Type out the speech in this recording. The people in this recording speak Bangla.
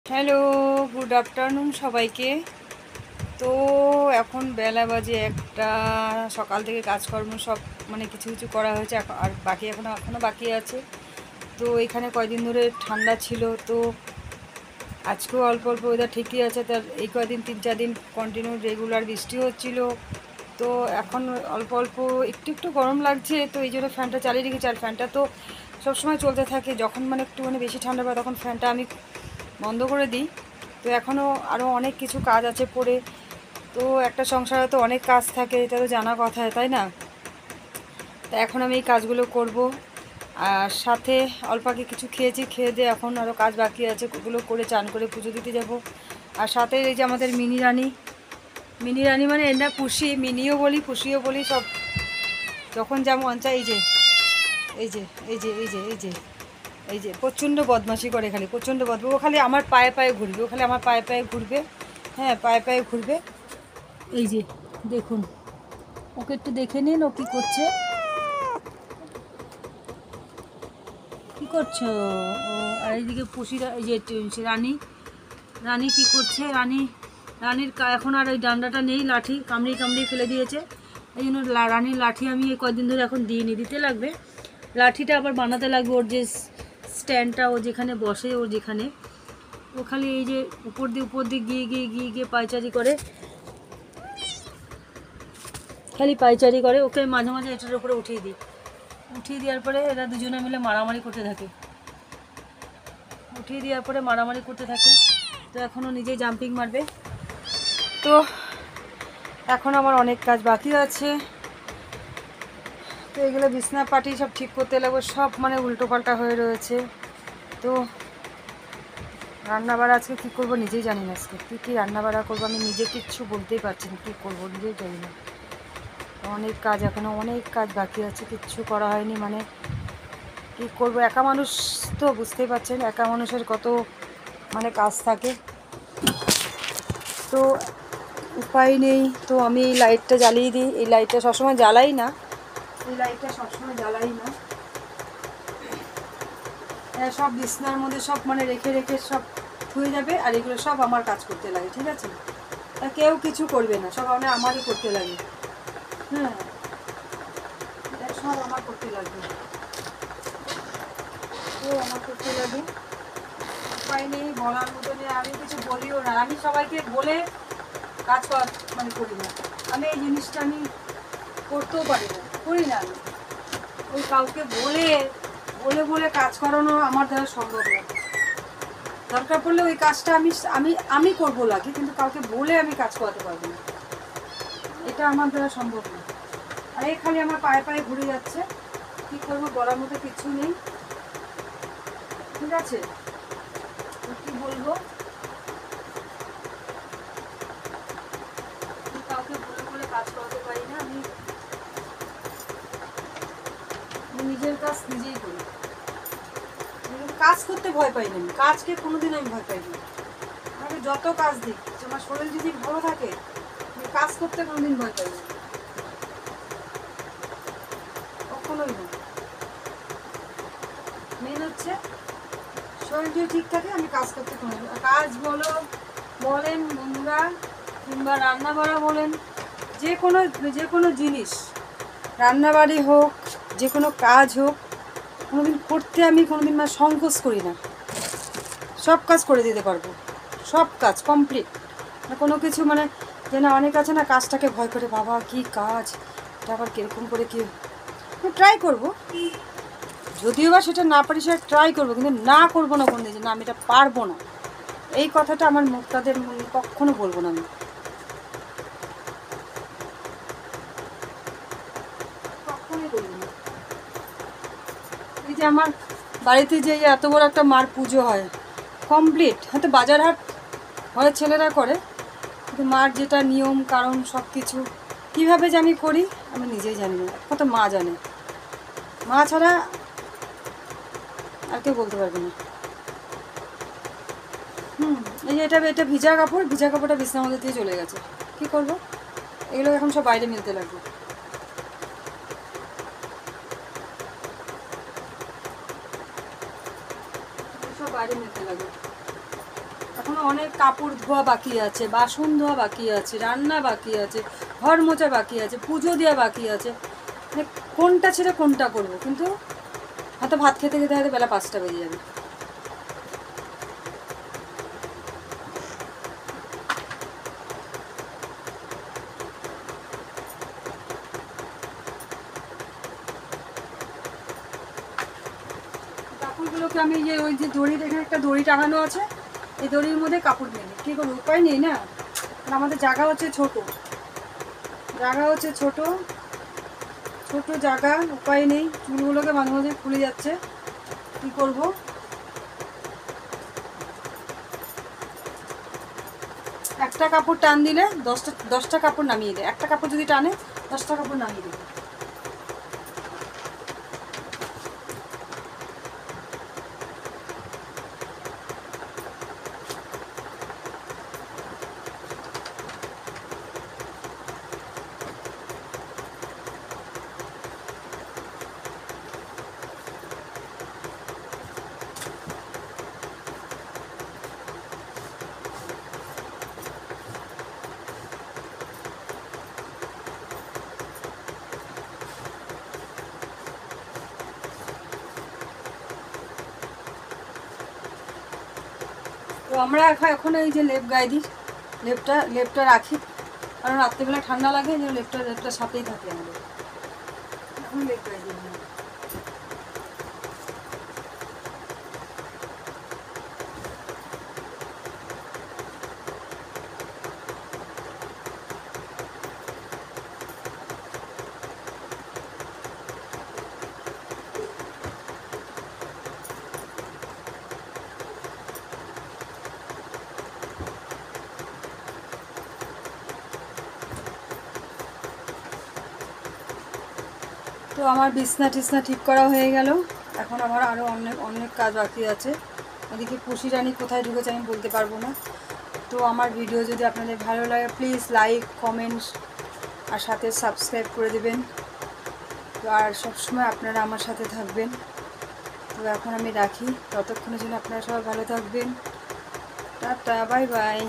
হ্যালো, গুড আফটারনুন সবাইকে। তো এখন বেলা বাজে একটা। সকাল থেকে কাজকর্ম সব মানে কিছু কিছু করা হয়েছে, আর বাকি এখনও বাকি আছে। তো এখানে কয়দিন ধরে ঠান্ডা ছিল, তো আজকেও অল্প অল্প ওয়েদার ঠিকই আছে। তার এই কয়দিন 3-4 দিন কন্টিনিউ রেগুলার বৃষ্টি হচ্ছিল। তো এখন অল্প অল্প একটু একটু গরম লাগছে, তো এই জন্য ফ্যানটা চালিয়ে রেখেছি। আর ফ্যানটা তো সবসময় চলতে থাকে, যখন মানে একটুখানি বেশি ঠান্ডা পড়ে তখন ফ্যানটা আমি বন্ধ করে দিই। তো এখনও আরও অনেক কিছু কাজ আছে পড়ে। তো একটা সংসারে তো অনেক কাজ থাকে, এটা তো জানা কথা, তাই না? তা এখন আমি এই কাজগুলো করব। আর সাথে অল্প আগে কিছু খেয়েছি, খেয়ে দিয়ে এখন আরও কাজ বাকি আছে, ওগুলো করে চান করে পুজো দিতে যাব। আর সাথে এই যে আমাদের মিনি রানী মানে এর না পুষি, মিনিও বলি পুষিও বলি, সব যখন যেমন মন চায়। এই যে এই যে এই যে এই যে এই যে এই যে প্রচণ্ড বদমাশি করে, খালি প্রচণ্ড ও খালি আমার পায়ে পায়ে ঘুরবে, ও খালি আমার পায়ে পায়ে ঘুরবে। হ্যাঁ, পায়ে পায়ে ঘুরবে। এই যে দেখুন, ওকে একটু দেখে নিন ও কী করছে। কী করছো ও? আর এইদিকে পুষিরা, এই যে রানী রানী কী করছে? রানীর এখন আর ওই ডান্ডাটা নেই, লাঠি কামড়িয়ে কামড়িয়ে ফেলে দিয়েছে। এই জন্য রানীর লাঠি আমি এই কয়েকদিন ধরে এখন দিইনি, দিতে লাগবে। লাঠিটা আবার বানাতে লাগবে, ওর যে স্ট্যান্ডটা, ও যেখানে বসে, ওর যেখানে, ও খালি এই যে উপর দিয়ে গিয়ে গিয়ে গিয়ে গিয়ে পায়চারি করে, খালি পায়চারি করে। ওকে মাঝে মাঝে এটার উপরে উঠিয়ে দেওয়ার পরে এরা দুজনে মিলে মারামারি করতে থাকে। তো এখনও নিজেই জাম্পিং মারবে। তো এখন আমার অনেক কাজ বাকি আছে। তো এগুলো বিছনা পাটি সব ঠিক করতে লাগবে, সব মানে উল্টো পাল্টা হয়ে রয়েছে। তো রান্নাবাড়া আজকে কী করবো নিজেই জানি না। আজকে কী রান্নাবাড়া করবো আমি নিজে কিচ্ছু বলতেই পারছি না, কী করবো নিজেই জানি না। অনেক কাজ, এখনও অনেক কাজ বাকি আছে, কিচ্ছু করা হয়নি। মানে কী করবো, একা মানুষ তো বুঝতেই পারছেন, একা মানুষের কত মানে কাজ থাকে। তো উপায় নেই, তো আমি এই লাইটটা জ্বালিয়ে দিই। এই লাইটটা সবসময় জ্বালাই না, সব বিছনার মধ্যে সব মানে রেখে রেখে সব ধুয়ে যাবে, আর এগুলো সব আমার কাজ করতে লাগে, ঠিক আছে? তা কেউ কিছু করবে না, সব আমারই করতে লাগে। হ্যাঁ, এটা সব আমার করতে লাগবে, তো আমার করতে লাগে। উপায় নেই, বলার মতো নেই, আমি কিছু বলিও না। আমি সবাইকে বলে কাজ মানে করি না। আমি এই জিনিসটা আমি করতেও পারি না, করি না। আমি ওই কাউকে বলে বলে বলে কাজ করানো আমার দ্বারা সম্ভব না। দরকার পড়লে ওই কাজটা আমি আমি আমি করবো লাগে, কিন্তু কাউকে বলে আমি কাজ করাতে পারবো না, এটা আমার দ্বারা সম্ভব না। আর এই খালি আমার পায়ে পায়ে ঘুরে যাচ্ছে, কী করবো বলার মতো কিছু নেই, ঠিক আছে? কী বলবো, কাউকে বলে বলে কাজ করাতে পারি না। আমি নিজের কাজ নিজেই করি। কাজ করতে ভয় পাই না, আমি কাজকে কোনোদিন আমি ভয় পাই না। আমাকে যত কাজ দিই, আমার শরীর যদি ভালো থাকে, আমি কাজ করতে কোনোদিন ভয় পাই না, কখনোই না। মেন হচ্ছে শরীর যদি ঠিক থাকে, আমি কাজ করতে কোনো কাজ বলেন বন্ধুরা, কিংবা রান্নাবাড়া বলেন, যে কোনো জিনিস, রান্নাবাড়ি হোক, যে কোনো কাজ হোক, কোনোদিন করতে আমি কোনোদিন মানে সংকোচ করি না। সব কাজ করে দিতে পারবো, সব কাজ কমপ্লিট। কোনো কিছু মানে যে না, অনেক আছে না কাজটাকে ভয় করে, বাবা কি কাজ, এটা আবার কীরকম করে কি, ট্রাই করবো। যদিও বা সেটা না পারি, সেটা ট্রাই করবো, কিন্তু না করবো না কোনো দিন, না আমি এটা পারবো না, এই কথাটা আমার মুখ তাদের কখনো বলবো না। আমি কখনোই বলবো না। এই যে আমার বাড়িতে যে এত বড় একটা মার পুজো হয়, কমপ্লিট, হয়তো বাজার হাট হয় ছেলেরা করে, কিন্তু মার যেটা নিয়ম কারণ সব কিছু কীভাবে যে আমি করি আমি নিজেই জানি না, কত মা জানে, মা ছাড়া আর কেউ বলতে পারবে না। এই যে এটা ভিজা কাপড়টা বিছনার মধ্যে দিয়ে চলে গেছে, কী করবো? এগুলো এখন সব বাইরে মিলতে লাগবে, সব বাইরে মিলতে লাগবে। অনেক কাপড় ধোয়া বাকি আছে, বাসন ধোয়া বাকি আছে, রান্না বাকি আছে, ঘর মোছা বাকি আছে, পুজো দেওয়া বাকি আছে। মানে কোনটা ছেড়ে কোনটা করবো, কিন্তু হয়তো ভাত খেতে খেতে হয়তো বেলা 5টা বেজে যাবে। কাপড়গুলোকে আমি ওই যে দড়ির এখানে একটা দড়ি টাঙানো আছে, এই দড়ির মধ্যে কাপড় মেলে কী করবো, উপায় নেই না। আমাদের জায়গা হচ্ছে ছোট, ছোট জায়গা, উপায় নেই। চুলগুলোকে মাঝে মাঝে খুলে যাচ্ছে, কী করবো। একটা কাপড় টান দিলে 10টা কাপড় নামিয়ে দেয়, একটা কাপড় যদি টানে 10টা কাপড় নামিয়ে দেবে। তো আমরা এখন এই যে লেপ গায়ে দিই, লেপটা রাখি, কারণ রাত্রিবেলা ঠান্ডা লাগে, যে লেপটা সাথেই থাকে আমাদের। এখন লেপ গায়ে দিই। তো আমার বিছনা টিছনা ঠিক করা হয়ে গেল। এখন আমার আরও অনেক অনেক কাজ বাকি আছে। এদিকে পুষি রানী কোথায় ঢুকেছে আমি বলতে পারবো না। তো আমার ভিডিও যদি আপনাদের ভালো লাগে প্লিজ লাইক কমেন্টস আর সাথে সাবস্ক্রাইব করে দেবেন। তো আর সবসময় আপনারা আমার সাথে থাকবেন। তো এখন আমি রাখি, ততক্ষণের জন্য আপনারা সবাই ভালো থাকবেন। Tata, bye bye.